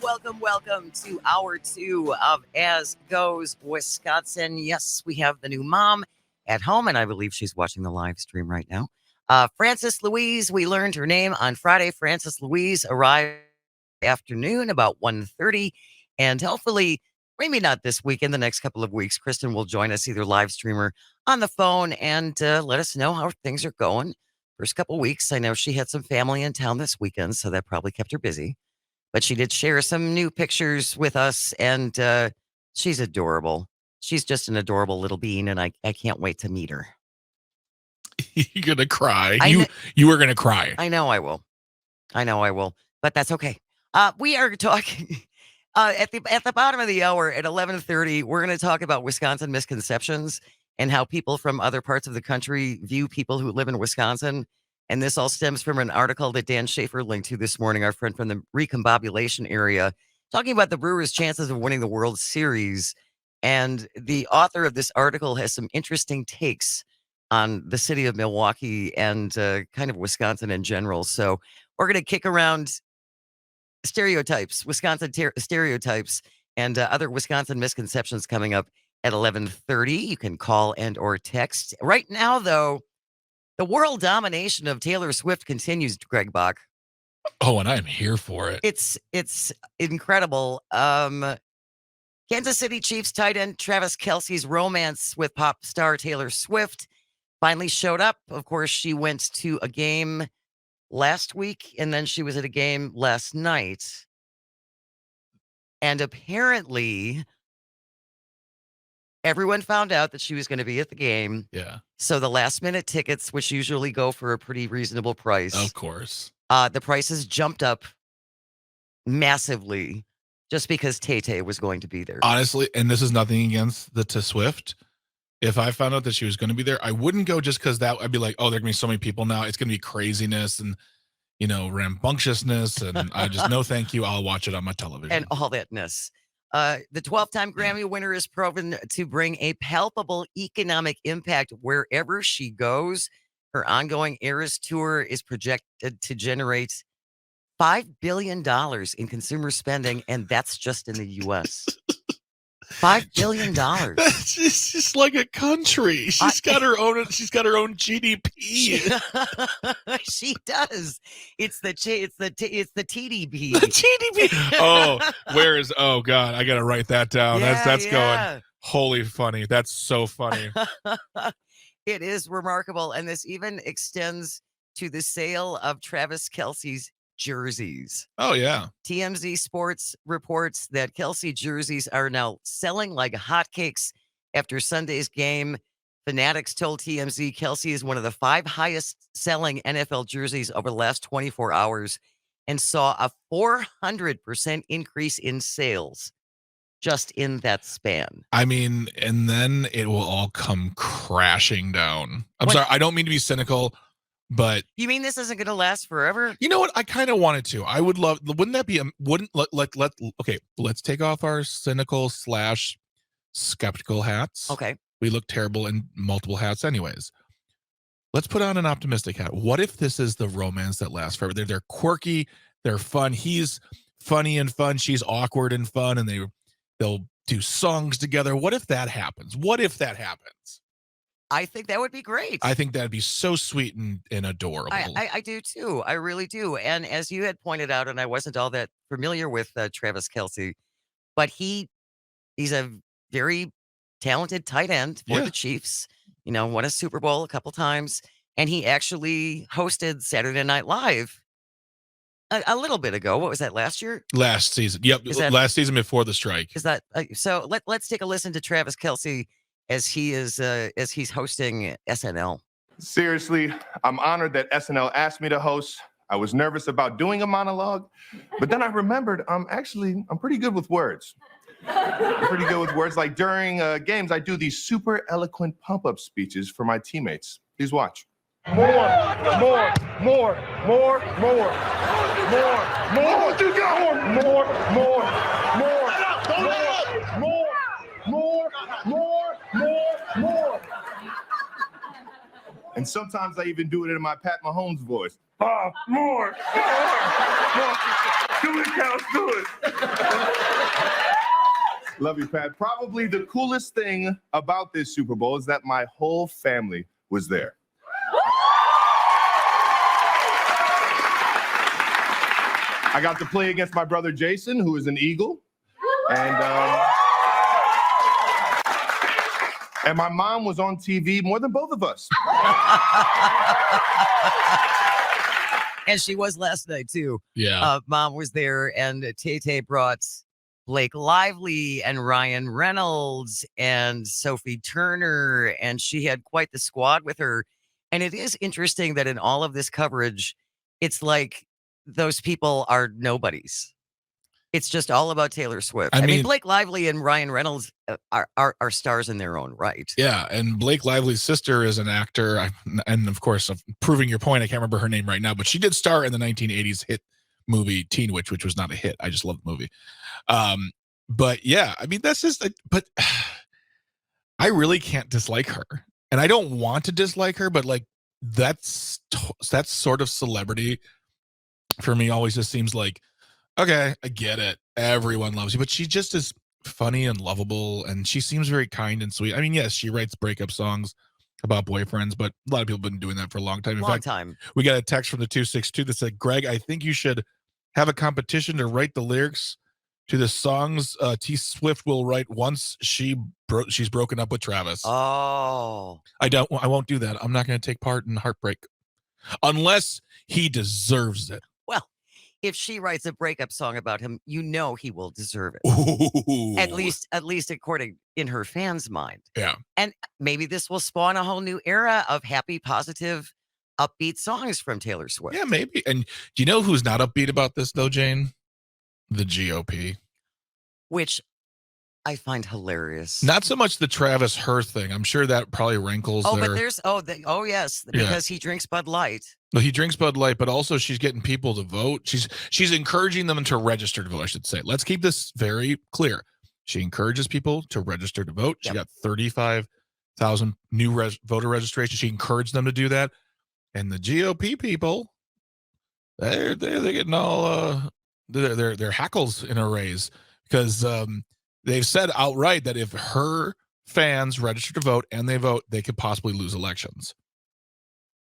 welcome to hour 2 of As Goes Wisconsin. Yes, we have the new mom at home, and I believe she's watching the live stream right now. Frances Louise, we learned her name on Friday. Frances Louise arrived afternoon about 1:30, and hopefully, maybe not this week, in the next couple of weeks, Kristen will join us, either live stream or on the phone, and let us know how things are going. First couple weeks, I know she had some family in town this weekend, so that probably kept her busy. But she did share some new pictures with us, and she's adorable. She's just an adorable little bean, and I can't wait to meet her. You're going to cry. You are going to cry. I know I will. But that's okay. We are talking at the bottom of the hour at 11:30. We're going to talk about Wisconsin misconceptions and how people from other parts of the country view people who live in Wisconsin. And this all stems from an article that Dan Schaefer linked to this morning, our friend from the recombobulation area, talking about the Brewers' chances of winning the World Series. And the author of this article has some interesting takes on the city of Milwaukee and kind of Wisconsin in general. So we're going to kick around stereotypes, Wisconsin stereotypes, and other Wisconsin misconceptions coming up at 11:30. You can call and or text. Right now, though, the world domination of Taylor Swift continues, Greg Bach. Oh, and I'm here for it. It's incredible. Kansas City Chiefs tight end Travis Kelce's romance with pop star Taylor Swift finally showed up. Of course, she went to a game last week, and then she was at a game last night. And apparently, everyone found out that she was going to be at the game. Yeah. So the last minute tickets, which usually go for a pretty reasonable price. Of course. The prices jumped up massively just because Tay-Tay was going to be there. Honestly, and this is nothing against the Swift. If I found out that she was going to be there, I wouldn't go just because that I'd be like, oh, there are going to be so many people now. It's going to be craziness and, rambunctiousness. And I just, no, thank you. I'll watch it on my television. And all thatness. The 12-time Grammy winner is proven to bring a palpable economic impact wherever she goes. Her ongoing Eras tour is projected to generate $5 billion in consumer spending, and that's just in the U.S. $5 billion. It's just like a country. She's got her own GDP. She does. It's the TDP. The TDP. Oh God, I gotta write that down. That's going holy funny. That's so funny. It is remarkable, and this even extends to the sale of Travis Kelce's jerseys. Oh, yeah. TMZ Sports reports that Kelce jerseys are now selling like hotcakes after Sunday's game. Fanatics told TMZ Kelce is one of the 5 highest selling NFL jerseys over the last 24 hours and saw a 400% increase in sales just in that span. I mean, and then it will all come crashing down. Sorry, I don't mean to be cynical. But you mean this isn't going to last forever? You know what? I kind of wanted to. I would love. Wouldn't that be? Okay. Let's take off our cynical / skeptical hats. Okay. We look terrible in multiple hats, anyways. Let's put on an optimistic hat. What if this is the romance that lasts forever? They're quirky. They're fun. He's funny and fun. She's awkward and fun, and they'll do songs together. What if that happens? I think that would be great. I think that'd be so sweet and adorable. I do too. I really do. And as you had pointed out, and I wasn't all that familiar with Travis Kelce, but he's a very talented tight end for the Chiefs. Won a Super Bowl a couple times, and he actually hosted Saturday Night Live a little bit ago. What was that, last year? Last season. Yep. Last season before the strike. Is that so? Let's take a listen to Travis Kelce as he's hosting SNL. Seriously, I'm honored that SNL asked me to host. I was nervous about doing a monologue, but then I remembered I'm pretty good with words. Like during games, I do these super eloquent pump-up speeches for my teammates. Please watch. More. And sometimes I even do it in my Pat Mahomes voice. More. Do it, Cal, do it. Love you, Pat. Probably the coolest thing about this Super Bowl is that my whole family was there. I got to play against my brother Jason, who is an Eagle. And my mom was on TV more than both of us. And she was last night, too. Yeah. Mom was there, and Tay brought Blake Lively and Ryan Reynolds and Sophie Turner, and she had quite the squad with her. And it is interesting that in all of this coverage, it's like those people are nobodies. It's just all about Taylor Swift. I mean, Blake Lively and Ryan Reynolds are stars in their own right. Yeah, and Blake Lively's sister is an actor. And of course, proving your point, I can't remember her name right now, but she did star in the 1980s hit movie Teen Witch, which was not a hit. I just love the movie. But yeah, I mean, that's just, but I really can't dislike her. And I don't want to dislike her, but like that's sort of celebrity for me always just seems like, okay, I get it. Everyone loves you, but she just is funny and lovable, and she seems very kind and sweet. I mean, yes, she writes breakup songs about boyfriends, but a lot of people have been doing that for a long time. In fact, we got a text from the 262 that said, Greg, I think you should have a competition to write the lyrics to the songs T Swift will write once she's broken up with Travis. Oh. I won't do that. I'm not going to take part in heartbreak unless he deserves it. Well, if she writes a breakup song about him, you know he will deserve it. Ooh. At least according in her fans' mind. Yeah. And maybe this will spawn a whole new era of happy, positive, upbeat songs from Taylor Swift. Yeah, maybe. And do you know who's not upbeat about this though, Jane? The GOP. Which I find hilarious. Not so much the Travis her thing. I'm sure that probably rankles there. But there's yes, because he drinks Bud Light. No, he drinks Bud Light, but also she's getting people to vote. She's encouraging them to register to vote, I should say. Let's keep this very clear. She encourages people to register to vote. She got 35,000 new voter registrations. She encouraged them to do that. And the GOP people, they're getting all their hackles in a raise because they've said outright that if her fans register to vote and they vote, they could possibly lose elections.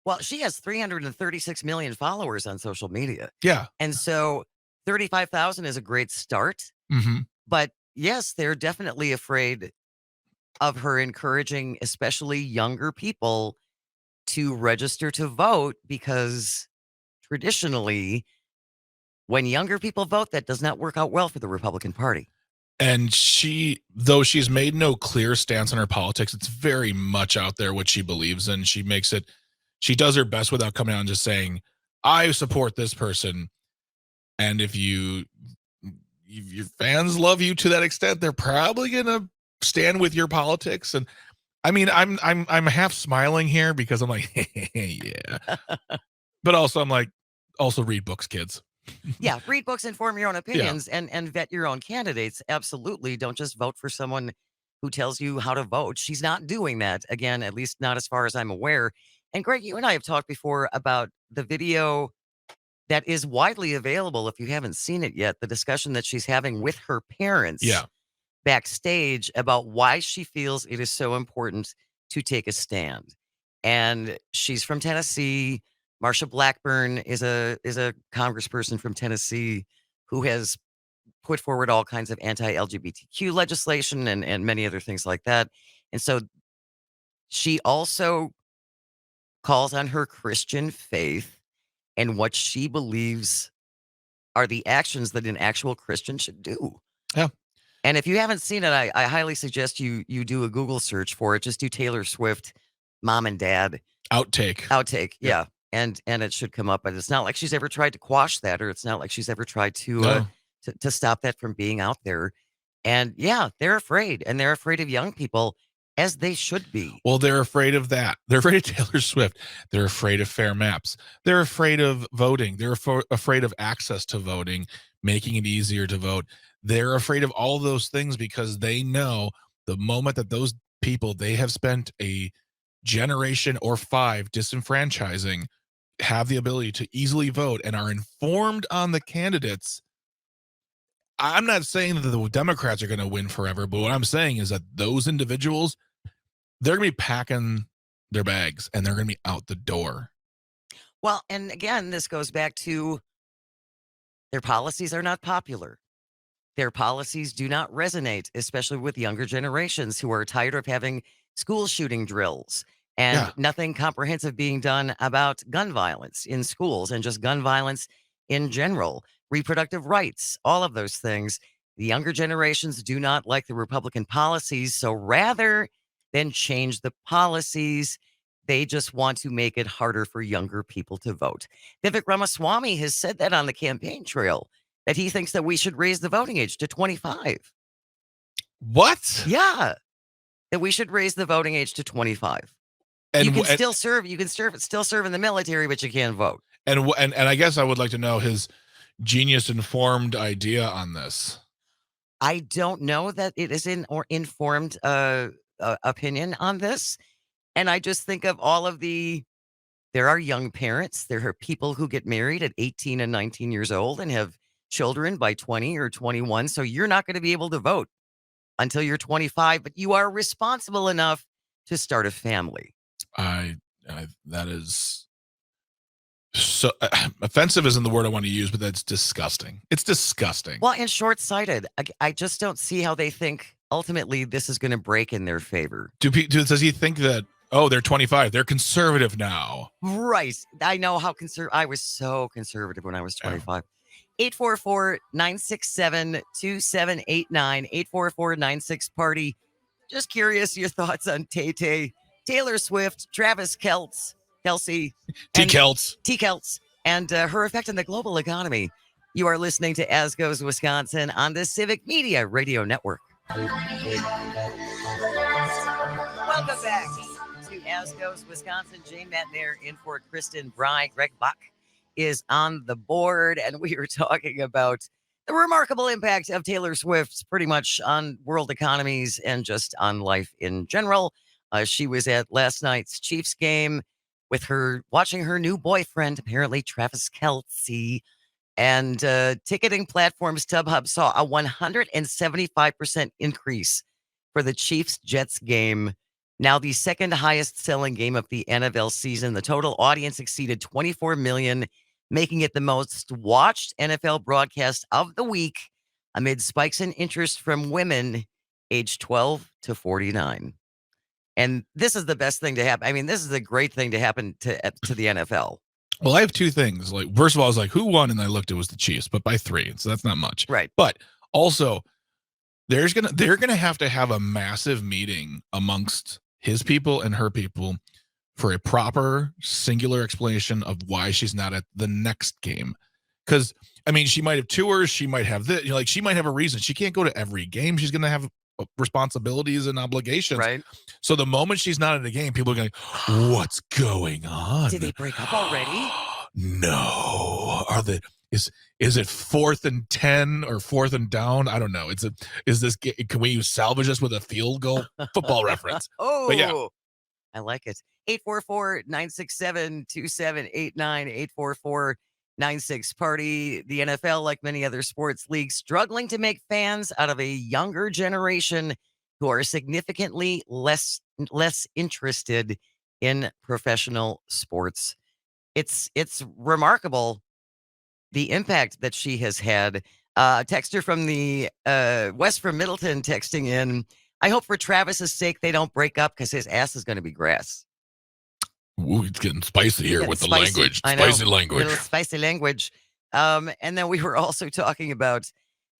Well, she has 336 million followers on social media. Yeah. And so 35,000 is a great start. Mm-hmm. But yes, they're definitely afraid of her encouraging, especially younger people, to register to vote because traditionally, when younger people vote, that does not work out well for the Republican Party. And though she's made no clear stance on her politics, it's very much out there what she believes in. She does her best without coming out and just saying, I support this person. And if your fans love you to that extent, they're probably going to stand with your politics. And I mean, I'm half smiling here because I'm like, yeah. But also I'm like, also read books, kids. Yeah, read books and form your own opinions and vet your own candidates. Absolutely. Don't just vote for someone who tells you how to vote. She's not doing that. Again, at least not as far as I'm aware. And Greg, you and I have talked before about the video that is widely available if you haven't seen it yet, the discussion that she's having with her parents backstage about why she feels it is so important to take a stand. And she's from Tennessee. Marsha Blackburn is a congressperson from Tennessee who has put forward all kinds of anti-LGBTQ legislation and many other things like that. And so she also calls on her Christian faith and what she believes are the actions that an actual Christian should do. Yeah. And if you haven't seen it, I highly suggest you do a Google search for it. Just do Taylor Swift, mom and dad. Outtake. Yeah. And it should come up, but it's not like she's ever tried to quash that, or it's not like she's ever tried to stop that from being out there. And yeah, they're afraid, and they're afraid of young people, as they should be. Well, they're afraid of that. They're afraid of Taylor Swift. They're afraid of fair maps. They're afraid of voting. They're afraid of access to voting, making it easier to vote. They're afraid of all those things because they know the moment that those people they have spent a generation or 5 disenfranchising have the ability to easily vote and are informed on the candidates, I'm not saying that the Democrats are going to win forever, but what I'm saying is that those individuals, they're going to be packing their bags and they're going to be out the door. Well, and again, this goes back to their policies are not popular. Their policies do not resonate, especially with younger generations who are tired of having school shooting drills and Yeah. nothing comprehensive being done about gun violence in schools and just gun violence in general, reproductive rights, all of those things. The younger generations do not like the Republican policies. So rather than change the policies, they just want to make it harder for younger people to vote. Vivek Ramaswamy has said that on the campaign trail, that he thinks that we should raise the voting age to 25. What? Yeah, that we should raise the voting age to 25. And you can still serve. You can still serve in the military, but you can't vote. And I guess I would like to know his genius-informed idea on this. I don't know that it is informed opinion on this, and I just think of all of there are young parents. There are people who get married at 18 and 19 years old and have children by 20 or 21. So you're not going to be able to vote until you're 25, but you are responsible enough to start a family. That is so offensive isn't the word I want to use, but that's disgusting. It's disgusting. Well, and short-sighted. I just don't see how they think ultimately this is going to break in their favor. Does he think that, oh, they're 25, they're conservative now? Right. I know how I was so conservative when I was 25. 844-967-2789, 844-96-PARTY. Just curious your thoughts on Tay-Tay, Taylor Swift, Travis Kelce, T-Kelts, and her effect on the global economy. You are listening to As Goes Wisconsin on the Civic Media Radio Network. Welcome back to As Goes Wisconsin. Jane Matner in for Kristen Bry. Greg Bach is on the board, and we are talking about the remarkable impact of Taylor Swift pretty much on world economies and just on life in general. She was at last night's Chiefs game with watching her new boyfriend, apparently Travis Kelce, and ticketing platforms StubHub saw a 175% increase for the Chiefs-Jets game. Now the second highest selling game of the NFL season. The total audience exceeded 24 million, making it the most watched NFL broadcast of the week amid spikes in interest from women aged 12 to 49. And this is the best thing to happen. I mean, this is a great thing to happen to the NFL. Well, I have two things. Like, first of all, I was like, who won? And I looked, it was the Chiefs, but by 3. So that's not much. Right. But also, they're gonna have to have a massive meeting amongst his people and her people for a proper singular explanation of why she's not at the next game. Because I mean, she might have tours, she might have this, like she might have a reason. She can't go to every game. She's gonna have responsibilities and obligations. Right. So the moment she's not at a game, people are going, what's going on? Did they break up already? No. Is it 4th and 10 or 4th and down? I don't know. Can we salvage this with a field goal? Football reference. Oh, but yeah. I like it. 844-967-2789, 844-96-PARTY. The NFL, like many other sports leagues, struggling to make fans out of a younger generation who are significantly less interested in professional sports. It's remarkable the impact that she has had. Texter from the West from Middleton texting in, I hope for Travis's sake they don't break up because his ass is going to be grass. Ooh, it's getting spicy here with the language. Spicy language. Little spicy language. And then we were also talking about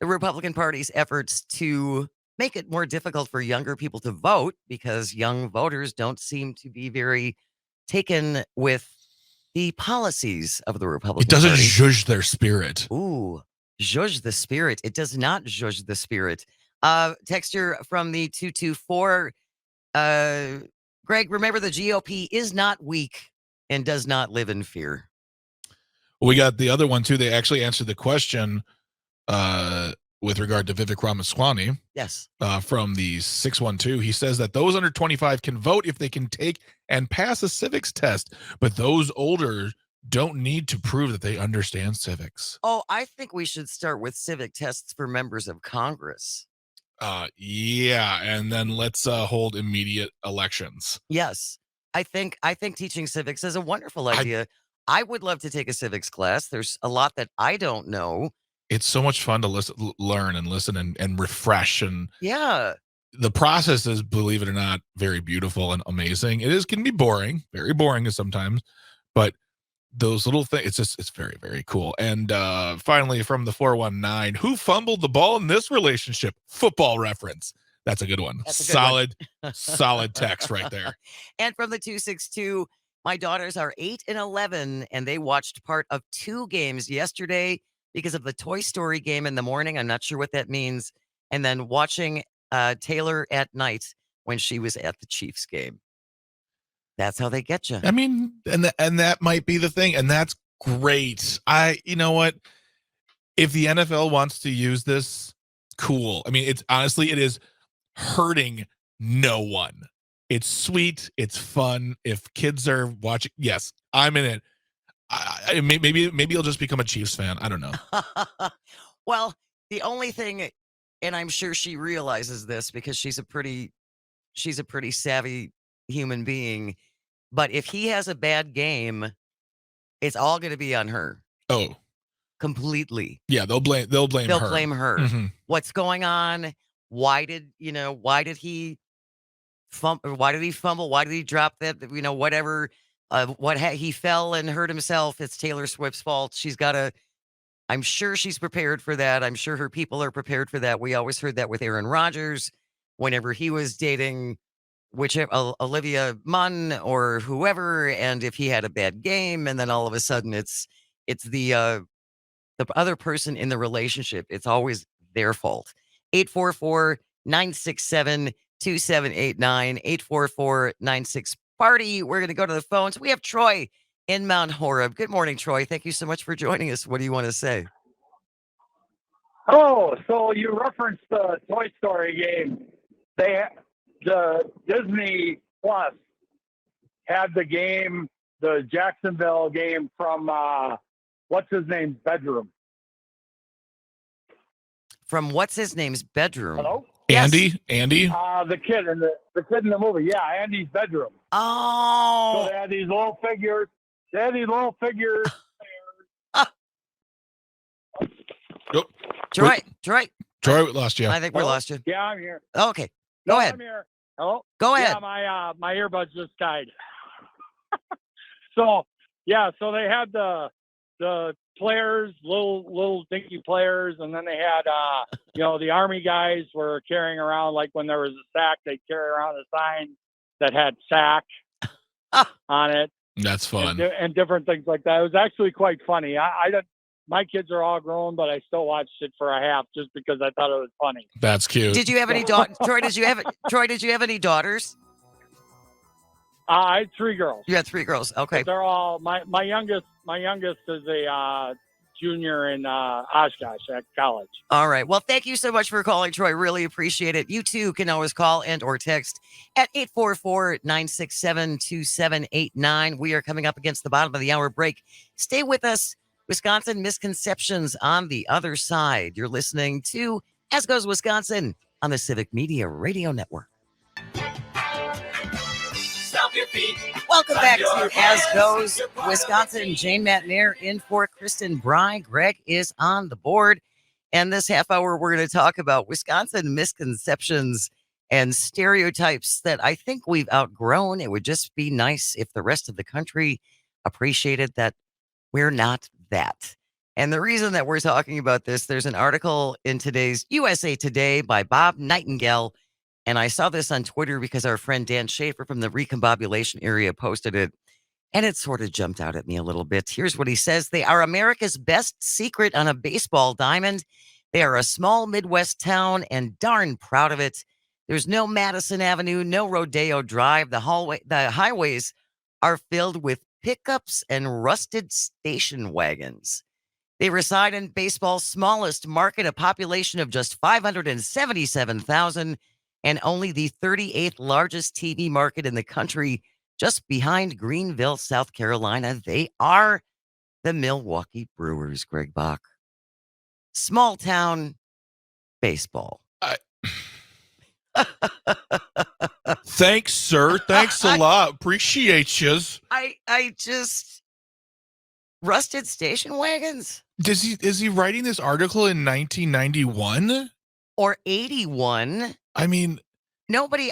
the Republican Party's efforts to make it more difficult for younger people to vote because young voters don't seem to be very taken with the policies of the Republican Party. It doesn't zhuzh their spirit. Ooh, zhuzh the spirit. It does not zhuzh the spirit. Texture from the 224. Greg, remember the GOP is not weak and does not live in fear. We got the other one too. They actually answered the question with regard to Vivek Ramaswamy. Yes. From the 612. He says that those under 25 can vote if they can take and pass a civics test, but those older don't need to prove that they understand civics. Oh, I think we should start with civic tests for members of Congress. Yeah, and then let's hold immediate elections. Yes. I think teaching civics is a wonderful I- idea. I would love to take a civics class. There's a lot that I don't know. It's so much fun to learn and listen and refresh, and Yeah. the process is, believe it or not, very beautiful and amazing. It can be boring, very boring sometimes, but those little things, it's very, very cool. And finally, from the 419, who fumbled the ball in this relationship? Football reference. That's a good one. That's a good Solid, solid text right there. And from the 262, my daughters are 8 and 11, and they watched part of 2 games yesterday because of the Toy Story game in the morning. I'm not sure what that means. And then watching Taylor at night when she was at the Chiefs game. That's how they get you. I mean, and that might be the thing, and that's great. You know what? If the NFL wants to use this, cool. I mean, it is hurting no one. It's sweet. It's fun. If kids are watching, yes, I'm in it. Maybe you'll just become a Chiefs fan. I don't know. Well, the only thing, and I'm sure she realizes this because she's a pretty savvy human being. But if he has a bad game, it's all going to be on her. Oh, completely. Yeah, they'll blame her. Blame her. Mm-hmm. What's going on? Why did he fumble? Why did he drop that? Whatever. He fell and hurt himself. It's Taylor Swift's fault. I'm sure she's prepared for that. I'm sure her people are prepared for that. We always heard that with Aaron Rodgers whenever he was dating whichever Olivia Munn or whoever, and if he had a bad game, and then all of a sudden it's the other person in the relationship. It's always their fault. 844-967-2789, 844-96-PARTY. We're going to go to the phones. We have Troy in Mount Horeb. Good morning, Troy. Thank you so much for joining us. What do you want to say? Oh, so you referenced the Toy Story game. The Disney Plus had the game, the Jacksonville game from what's his name's bedroom. From what's his name's bedroom? Hello? Andy? The kid in the movie. Yeah, Andy's bedroom. Oh. So they had these little figures. Nope. Troy, we lost you. I think we lost you. Yeah, I'm here. Okay. Go ahead. I'm here. Hello? Go ahead. Yeah, my earbuds just died. So they had the players, little dinky players, and then they had the Army guys were carrying around, like when there was a sack, they'd carry around a sign that had sack on it. That's fun. And different things like that. It was actually quite funny. My kids are all grown, but I still watched it for a half just because I thought it was funny. That's cute. Did you have any daughters? Troy, did you have any daughters? I had 3 girls. You had 3 girls. Okay. But they're all my youngest is a junior in Oshkosh at college. All right. Well, thank you so much for calling, Troy. Really appreciate it. You too can always call and or text at 844-967-2789. We are coming up against the bottom of the hour break. Stay with us. Wisconsin Misconceptions on the other side. You're listening to As Goes Wisconsin on the Civic Media Radio Network. Stomp your feet. Welcome back to As Goes Wisconsin. Jane Matnair in for Kristen Bry. Greg is on the board. And this half hour, we're going to talk about Wisconsin misconceptions and stereotypes that I think we've outgrown. It would just be nice if the rest of the country appreciated that we're not that. And the reason that we're talking about this, there's an article in today's USA Today by Bob Nightingale. And I saw this on Twitter because our friend Dan Schaefer from the recombobulation area posted it. And it sort of jumped out at me a little bit. Here's what he says. They are America's best secret on a baseball diamond. They are a small Midwest town and darn proud of it. There's no Madison Avenue, no Rodeo Drive. The highways are filled with pickups and rusted station wagons. They reside in baseball's smallest market, a population of just 577,000, and only the 38th largest TV market in the country, just behind Greenville, South Carolina. They are the Milwaukee Brewers, Greg Bach. Small town baseball. Thanks, sir. Thanks a lot. Appreciate yous. I just rusted station wagons Is he writing this article in 1991 or 81? I mean, Nobody.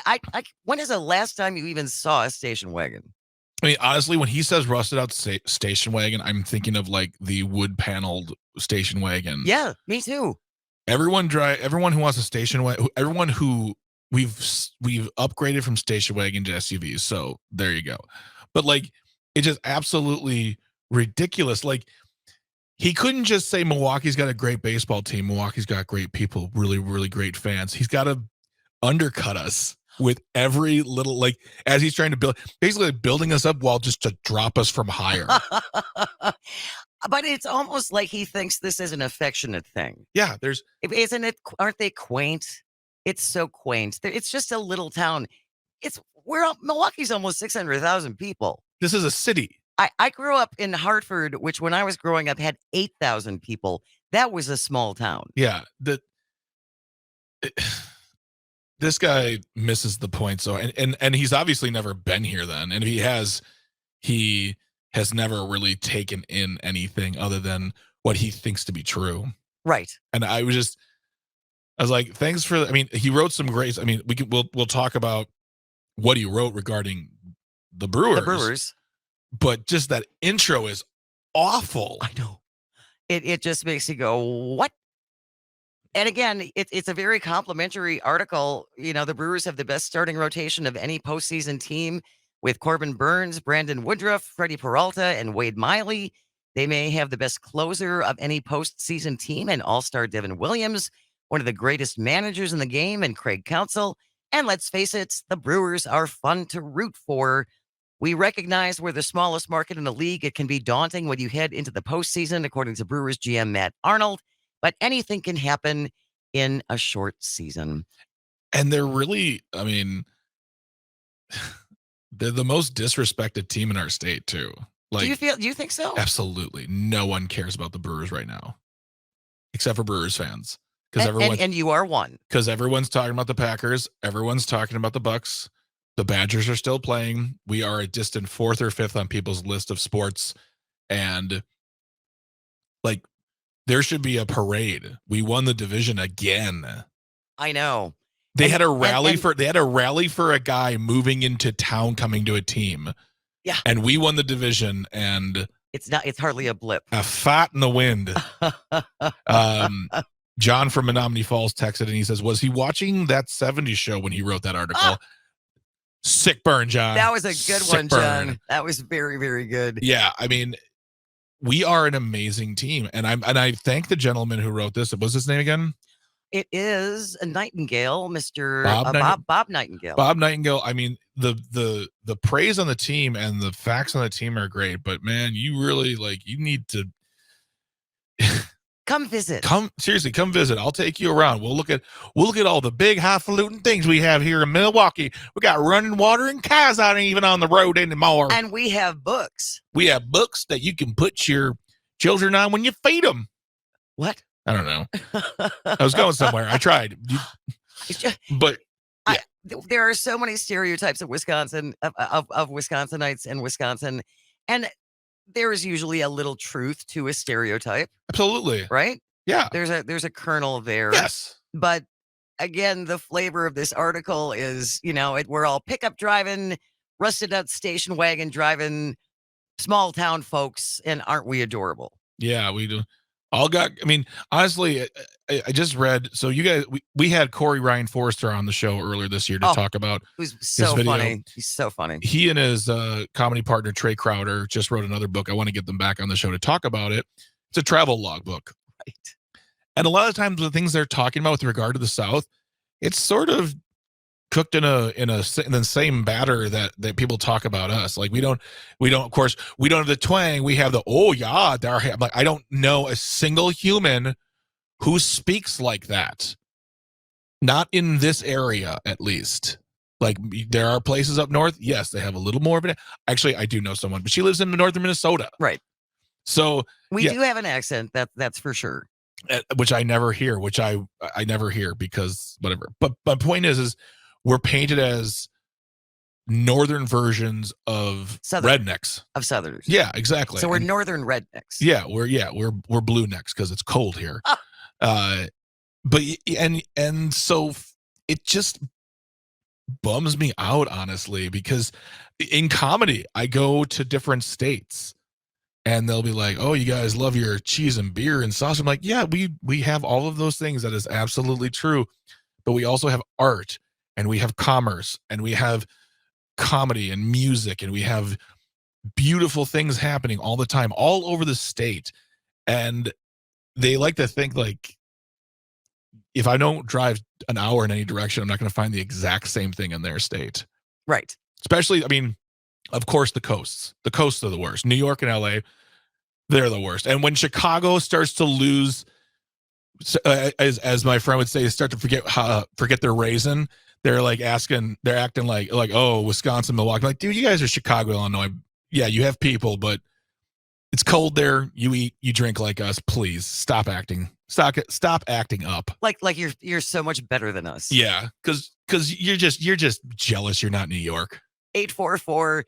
When is the last time you even saw a station wagon? I mean, honestly, when he says rusted out station wagon, I'm thinking of like the wood paneled station wagon. Yeah, me too. Everyone who wants a station wagon, everyone who we've upgraded from station wagon to SUVs. So there you go. But like, it's just absolutely ridiculous. Like, he couldn't just say Milwaukee's got a great baseball team. Milwaukee's got great people, really, really great fans. He's got to undercut us with every little, like, as he's trying to build, basically building us up while just to drop us from higher. But it's almost like he thinks this is an affectionate thing. Yeah, isn't it? Aren't they quaint? It's so quaint. It's just a little town. Milwaukee's almost 600,000 people. This is a city. I grew up in Hartford, which when I was growing up had 8,000 people. That was a small town. Yeah, this guy misses the point. So and he's obviously never been here then, and if he has never really taken in anything other than what he thinks to be true. Right. And I was like, thanks for. I mean, he wrote some great. I mean, we'll talk about what he wrote regarding the Brewers. The Brewers. But just that intro is awful. I know. It just makes you go, what? And again, it's a very complimentary article. You know, the Brewers have the best starting rotation of any postseason team with Corbin Burns, Brandon Woodruff, Freddie Peralta, and Wade Miley. They may have the best closer of any postseason team and all-star Devin Williams, one of the greatest managers in the game, and Craig Counsell. And let's face it, the Brewers are fun to root for. We recognize we're the smallest market in the league. It can be daunting when you head into the postseason, according to Brewers GM Matt Arnold, but anything can happen in a short season. And they're really, I mean, they're the most disrespected team in our state too. Like, do you think so? Absolutely. No one cares about the Brewers right now, except for Brewers fans. Because and you are one. Because everyone's talking about the Packers. Everyone's talking about the Bucks. The Badgers are still playing. We are a distant 4th or 5th on people's list of sports. And like, there should be a parade. We won the division again. I know. They had a rally for a guy moving into town coming to a team. Yeah. And we won the division, and it's hardly a blip. A fat in the wind. John from Menominee Falls texted and he says, was he watching that 70s show when he wrote that article? Sick burn, John. That was a good one, John. That was very, very good. Yeah, I mean, we are an amazing team, and I thank the gentleman who wrote this. What was his name again? It is a Nightingale, Mr. Bob Nightingale. Bob Nightingale. I mean, the praise on the team and the facts on the team are great, but man, you really you need to come visit. Come visit. I'll take you around. We'll look at all the big highfalutin things we have here in Milwaukee. We got running water and cars out even on the road anymore. And we have books. We have books that you can put your children on when you feed them. What? I don't know. I was going somewhere. I tried. But yeah. There are so many stereotypes of Wisconsin, of Wisconsinites in Wisconsin. And there is usually a little truth to a stereotype. Absolutely. Right? Yeah. There's a kernel there. Yes. But again, the flavor of this article is, we're all pickup driving, rusted out station wagon driving, small town folks, and aren't we adorable? Yeah, we do. Honestly, I just read. So you guys, we had Corey Ryan Forrester on the show earlier this year to talk about. Who's so his video. Funny. He's so funny. He and his comedy partner Trey Crowder just wrote another book. I want to get them back on the show to talk about it. It's a travel log book, right? And a lot of times the things they're talking about with regard to the South, it's sort of cooked in the same batter that people talk about us. Like we don't of course we don't have the twang. We have the I don't know a single human who speaks like that. Not in this area, at least. Like there are places up north. Yes, they have a little more of it. Actually, I do know someone, but she lives in northern Minnesota. Right. So We yeah. do have an accent, that's for sure. Which I never hear, which I never hear because whatever. But my point is we're painted as northern versions of rednecks. Of Southerners. Yeah, exactly. So we're northern rednecks. Yeah, we're blue necks because it's cold here. But and so it just bums me out, honestly, because in comedy I go to different states and they'll be like, oh, you guys love your cheese and beer and sausage. I'm like, yeah, we have all of those things. That is absolutely true. But we also have art and we have commerce and we have comedy and music and we have beautiful things happening all the time, all over the state. And they like to think like, if I don't drive an hour in any direction, I'm not going to find the exact same thing in their state. Right. Especially, I mean, of course, the coasts. The coasts are the worst. New York and LA, they're the worst. And when Chicago starts to lose, as my friend would say, start to forget their raisin, they're acting like, oh, Wisconsin, Milwaukee. Like, dude, you guys are Chicago, Illinois. Yeah, you have people, but it's cold there. You eat, you drink like us. Please stop acting. Stop acting up. Like you're so much better than us. Yeah, because you're just jealous. You're not New York. 844-967-2789,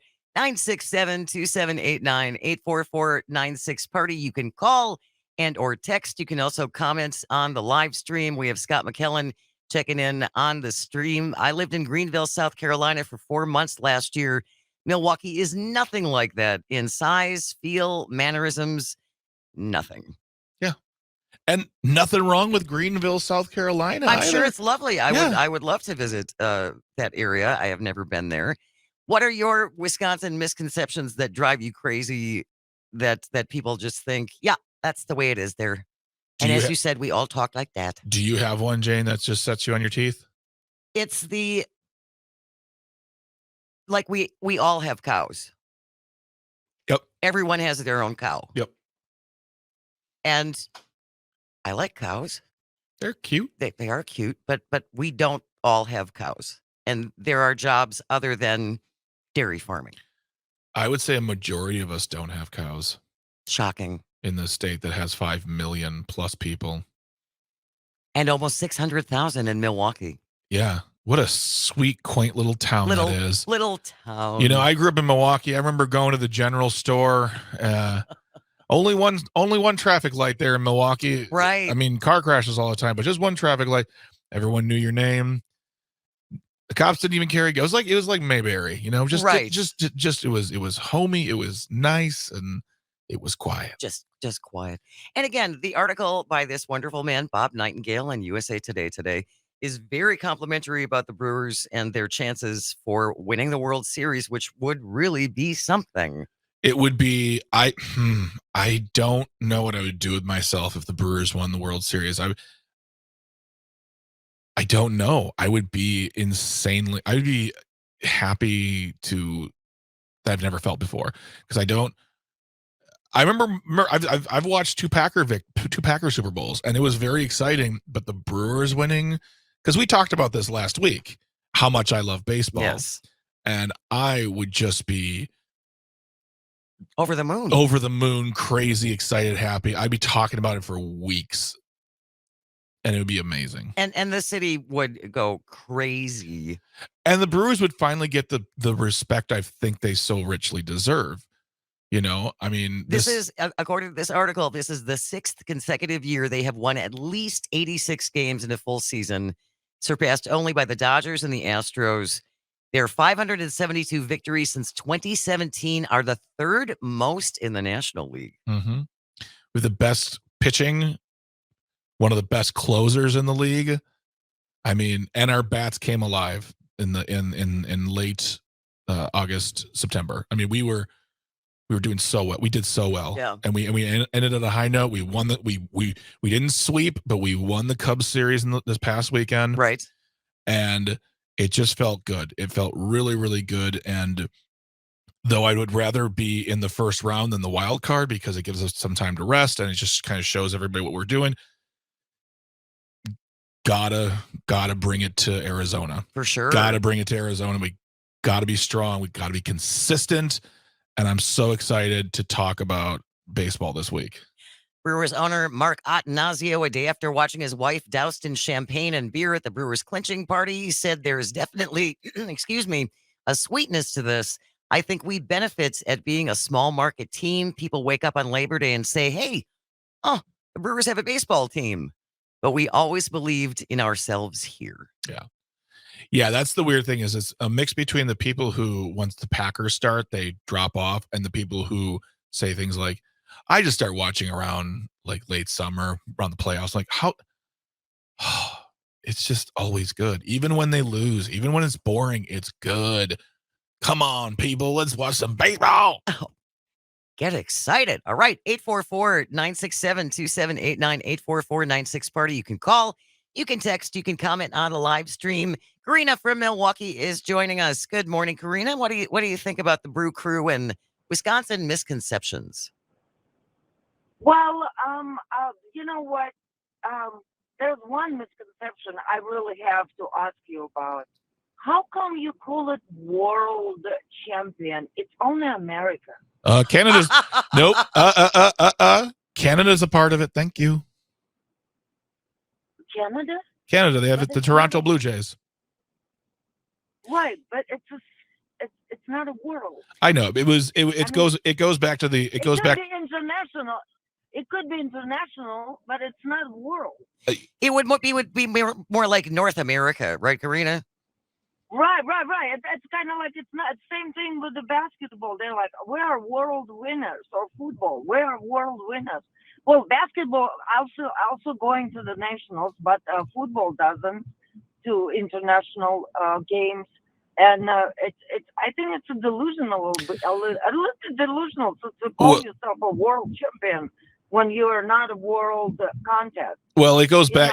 844-96-PARTY. You can call and or text. You can also comment on the live stream. We have Scott McKellen checking in on the stream. I lived in Greenville, South Carolina for 4 months last year. Milwaukee is nothing like that in size, feel, mannerisms, nothing. Yeah. And nothing wrong with Greenville, South Carolina. I'm sure it's lovely. I would love to visit that area. I have never been there. What are your Wisconsin misconceptions that drive you crazy that people just think, yeah, that's the way it is there? And as you said, we all talk like that. Do you have one, Jane, that just sets you on your teeth? It's like we all have cows. Yep. Everyone has their own cow. Yep. And I like cows. They're cute. They are cute, but we don't all have cows. And there are jobs other than dairy farming. I would say a majority of us don't have cows. Shocking. In the state that has 5 million plus people. And almost 600,000 in Milwaukee. Yeah. What a sweet, quaint little town that is. Little town. You know, I grew up in Milwaukee. I remember going to the general store. Only one traffic light there in Milwaukee. Right. I mean, car crashes all the time, but just one traffic light. Everyone knew your name. The cops didn't even carry. It was like Mayberry, you know, just it was homey. It was nice and it was quiet. Just quiet. And again, the article by this wonderful man, Bob Nightingale, in USA Today is very complimentary about the Brewers and their chances for winning the World Series, which would really be something. It would be, I don't know what I would do with myself if the Brewers won the World Series. I don't know. I would be happy that I've never felt before, because I remember I've watched two Packer Super Bowls, and it was very exciting, but the Brewers winning, because we talked about this last week, how much I love baseball. Yes. And I would just be over the moon, crazy, excited, happy. I'd be talking about it for weeks. And it would be amazing. And the city would go crazy. And the Brewers would finally get the respect I think they so richly deserve. You know, I mean, this is, according to this article, this is the 6th consecutive year they have won at least 86 games in a full season, surpassed only by the Dodgers and the Astros. Their 572 victories since 2017 are the 3rd most in the National League. Mm-hmm. With the best pitching, one of the best closers in the league. I mean, and our bats came alive in late August, September. I mean, we were doing so well. We did so well. Yeah. And we ended at a high note. We won we didn't sweep, but we won the Cubs series this past weekend. Right. And it just felt good. It felt really, really good. And though I would rather be in the first round than the wild card, because it gives us some time to rest and it just kind of shows everybody what we're doing. Gotta bring it to Arizona. For sure. Gotta bring it to Arizona. We gotta be strong. We gotta be consistent. And I'm so excited to talk about baseball this week. Brewers owner Mark Attanasio, a day after watching his wife doused in champagne and beer at the Brewers clinching party, said there's definitely, excuse me, a sweetness to this. I think we benefit at being a small market team. People wake up on Labor Day and say, hey, oh, the Brewers have a baseball team. But we always believed in ourselves here. Yeah. Yeah, that's the weird thing is it's a mix between the people who, once the Packers start, they drop off, and the people who say things like, I just start watching around like late summer, around the playoffs. Like, how it's just always good. Even when they lose, even when it's boring, it's good. Come on, people, let's watch some baseball. Oh, get excited. All right, 844-967-2789, 844-96-PARTY. You can call, you can text, you can comment on the live stream. Karina from Milwaukee is joining us. Good morning, Karina. What do you think about the Brew Crew and Wisconsin misconceptions? Well, you know what? There's one misconception I really have to ask you about. How come you call it world champion? It's only America. Canada's nope. Canada's a part of it. Thank you. Canada? Canada. They have the Toronto Blue Jays. Right, but it's not a world. I know. It goes back to the It could be international. It could be international, but it's not a world. It would be more like North America, right, Karina? Right. It's kind of like it's not same thing with the basketball. They're like, we are world winners, or football, we are world winners. Well, basketball also going to the nationals, but football doesn't to international games. And it's I think it's a little bit delusional to call yourself a world champion when you are not a world contest. Well, it goes back.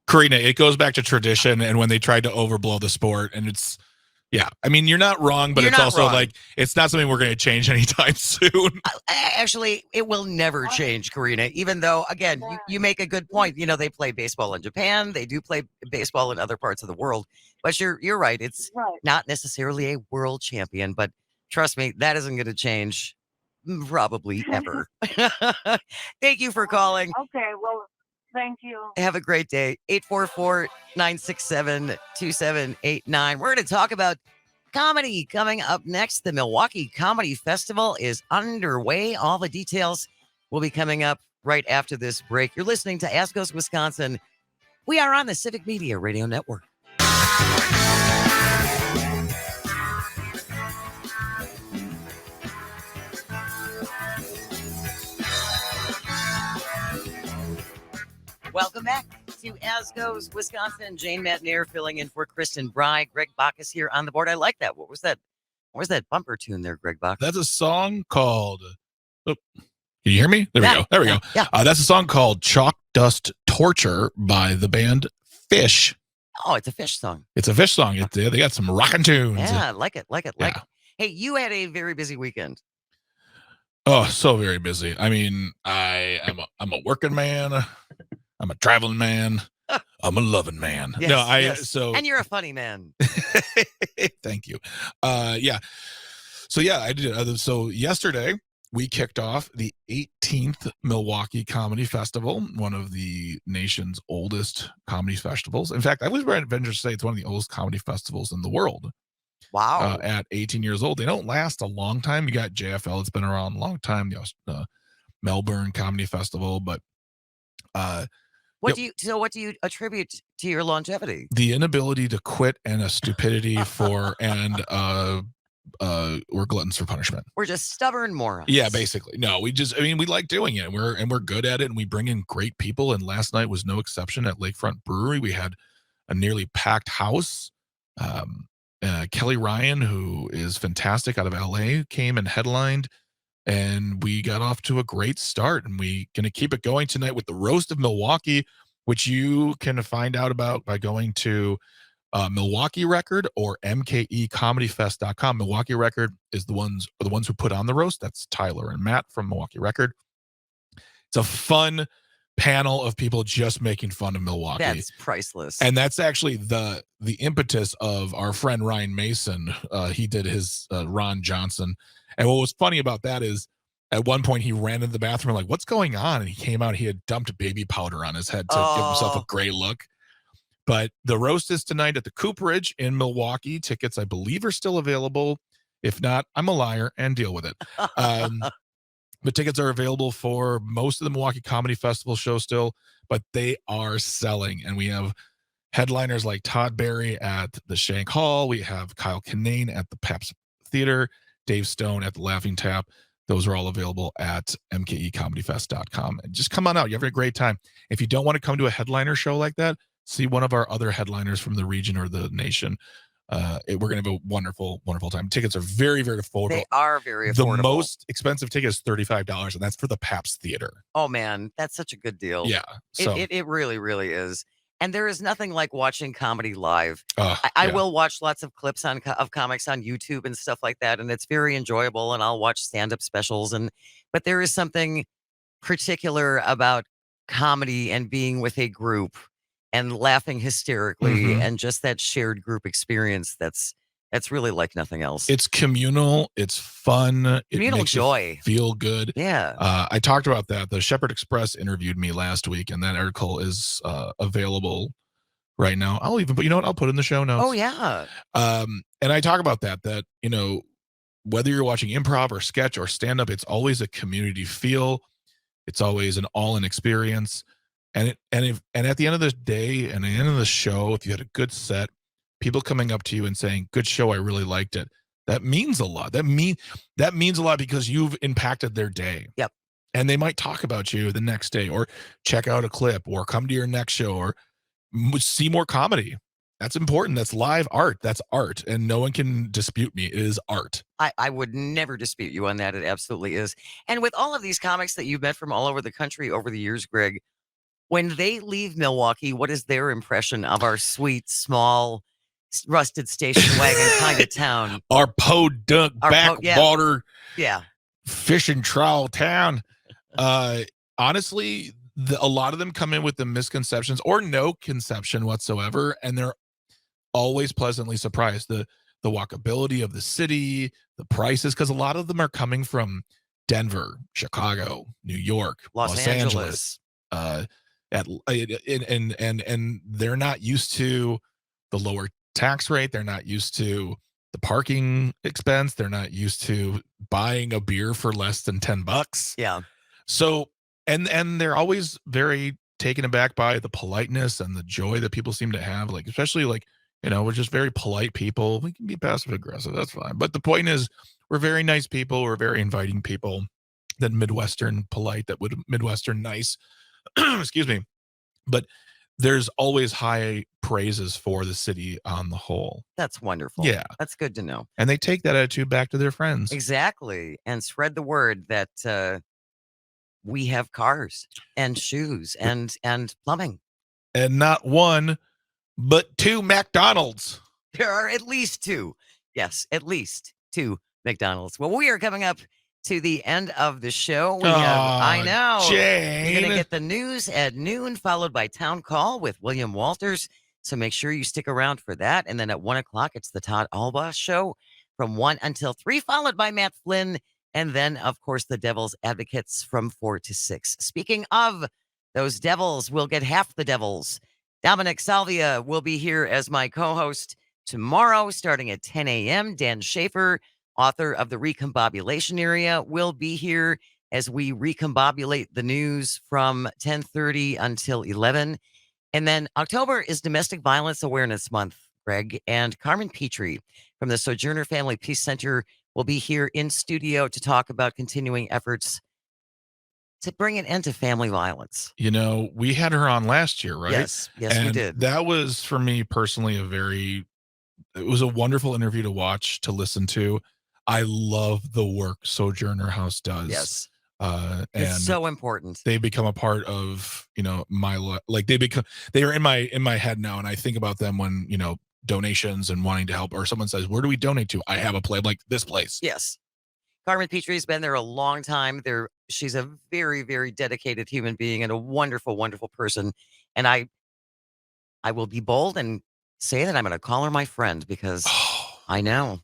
Karina, it goes back to tradition and when they tried to overblow the sport, and it's, yeah. I mean, you're not wrong, but it's also like it's not something we're going to change anytime soon. Actually, it will never change, Karina. Even though, again, you make a good point. You know, they play baseball in Japan. They do play baseball in other parts of the world. But you're right. It's not necessarily a world champion. But trust me, that isn't going to change probably ever. Thank you for calling. Okay, well, thank you. Have a great day. 844-967-2789. We're going to talk about comedy coming up next. The Milwaukee Comedy Festival is underway. All the details will be coming up right after this break. You're listening to As Goes Wisconsin. We are on the Civic Media Radio Network. Welcome back to As Goes Wisconsin. Jane Matnair filling in for Kristen Bry. Greg Bacchus here on the board. I like that. What was that bumper tune there, Greg Bacchus? That's a song called... Oh, can you hear me? There we go. There we go. Yeah. That's a song called Chalk Dust Torture by the band Fish. Oh, it's a Fish song. It's a Fish song. They got some rockin' tunes. Yeah, like it. Hey, you had a very busy weekend. Oh, so very busy. I mean, I'm a working man. I'm a traveling man. I'm a loving man. Yes. And you're a funny man. Thank you. Yeah. So yeah, I did. So yesterday we kicked off the 18th Milwaukee Comedy Festival, one of the nation's oldest comedy festivals. In fact, I was going to venture to say it's one of the oldest comedy festivals in the world. Wow. At 18 years old. They don't last a long time. You got JFL, it's been around a long time, the Melbourne Comedy Festival, but what do you attribute to your longevity? The inability to quit and a stupidity we're gluttons for punishment. We're just stubborn morons. Yeah, basically. No, we like doing it. We're good at it, and we bring in great people. And last night was no exception at Lakefront Brewery. We had a nearly packed house. Kelly Ryan, who is fantastic out of LA, came and headlined, and we got off to a great start. And we're going to keep it going tonight with the Roast of Milwaukee, which you can find out about by going to Milwaukee Record or mkecomedyfest.com. Milwaukee Record is the ones who put on the roast. That's Tyler and Matt from Milwaukee Record. It's a fun panel of people just making fun of Milwaukee. That's priceless. And that's actually the impetus of our friend Ryan Mason. He did his Ron Johnson. And what was funny about that is at one point he ran into the bathroom like, what's going on? And he came out, he had dumped baby powder on his head to give himself a gray look. But the roast is tonight at the Cooperage in Milwaukee. Tickets, I believe, are still available. If not, I'm a liar and deal with it. The tickets are available for most of the Milwaukee Comedy Festival show still, but they are selling. And we have headliners like Todd Barry at the Shank Hall. We have Kyle Kinane at the Pabst Theater, Dave Stone at the Laughing Tap. Those are all available at mkecomedyfest.com. And just come on out. You have a great time. If you don't want to come to a headliner show like that, see one of our other headliners from the region or the nation. We're going to have a wonderful, wonderful time. Tickets are very, very affordable. They are very affordable. The most expensive ticket is $35, and that's for the Pabst Theater. Oh, man, that's such a good deal. Yeah. So. It really, really is. And there is nothing like watching comedy live. I will watch lots of clips of comics on YouTube and stuff like that, and it's very enjoyable, and I'll watch stand-up specials. But there is something particular about comedy and being with a group and laughing hysterically and just that shared group experience that's really like nothing else. It's communal. It's fun. Communal it makes joy. You feel good. Yeah. I talked about that. The Shepherd Express interviewed me last week, and that article is available right now. I'll even put, you know what? I'll put it in the show notes. Oh, yeah. And I talk about that, whether you're watching improv or sketch or stand-up, it's always a community feel. It's always an all-in experience. And at the end of the day and the end of the show, if you had a good set, people coming up to you and saying, good show, I really liked it. That means a lot. That means a lot because you've impacted their day. Yep. And they might talk about you the next day or check out a clip or come to your next show or see more comedy. That's important. That's live art. That's art. And no one can dispute me. It is art. I would never dispute you on that. It absolutely is. And with all of these comics that you've met from all over the country over the years, Greg, when they leave Milwaukee, what is their impression of our sweet, small, rusted station wagon kind of town? Our podunk backwater fishing trawl town. Honestly, a lot of them come in with the misconceptions or no conception whatsoever, and they're always pleasantly surprised. The walkability of the city, the prices, because a lot of them are coming from Denver, Chicago, New York, Los Angeles. And they're not used to the lower tax rate. They're not used to the parking expense. They're not used to buying a beer for less than $10. Yeah. So, and they're always very taken aback by the politeness and the joy that people seem to have. Like, especially we're just very polite people. We can be passive aggressive. That's fine. But the point is, we're very nice people. We're very inviting people. That Midwestern polite, that would Midwestern nice. Excuse me. But there's always high praises for the city on the whole. That's wonderful. Yeah. That's good to know. And they take that attitude back to their friends. Exactly. And spread the word that we have cars and shoes and plumbing. And not one, but 2 McDonald's. There are at least 2. Yes, at least 2 McDonald's. Well, we are coming up to the end of the show. I know. Jane. You're going to get the news at noon, followed by Town Call with William Walters. So make sure you stick around for that. And then at 1 o'clock, it's the Todd Alba Show from 1 until 3, followed by Matt Flynn. And then, of course, the Devil's Advocates from 4 to 6. Speaking of those Devils, we'll get half the Devils. Dominic Salvia will be here as my co-host tomorrow, starting at 10 a.m. Dan Schaefer, author of The Recombobulation Area, will be here as we recombobulate the news from 10:30 until 11. And then October is Domestic Violence Awareness Month, Greg, and Carmen Petrie from the Sojourner Family Peace Center will be here in studio to talk about continuing efforts to bring an end to family violence. We had her on last year, right? Yes, we did. That was, for me personally, it was a wonderful interview to watch, to listen to. I love the work Sojourner House does. Yes. And it's so important. They become a part of, my life. Like they are in my head now. And I think about them when, donations and wanting to help, or someone says, where do we donate to? I have a place, like this place. Yes. Carmen Petrie's been there a long time. She's a very, very dedicated human being and a wonderful, wonderful person. And I will be bold and say that I'm going to call her my friend because I know.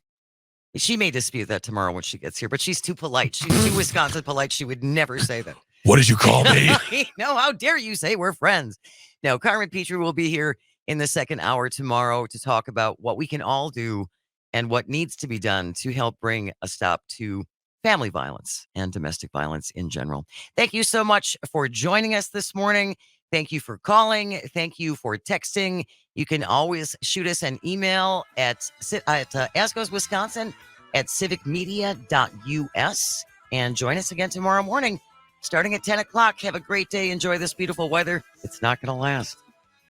She may dispute that tomorrow when she gets here, but she's too polite. She's too Wisconsin polite. She would never say that. What did you call me? No, how dare you say we're friends? No, Carmen Petrie will be here in the second hour tomorrow to talk about what we can all do and what needs to be done to help bring a stop to family violence and domestic violence in general. Thank you so much for joining us this morning. Thank you for calling. Thank you for texting. You can always shoot us an email at asgoswisconsin@civicmedia.us and join us again tomorrow morning starting at 10 o'clock. Have a great day. Enjoy this beautiful weather. It's not going to last.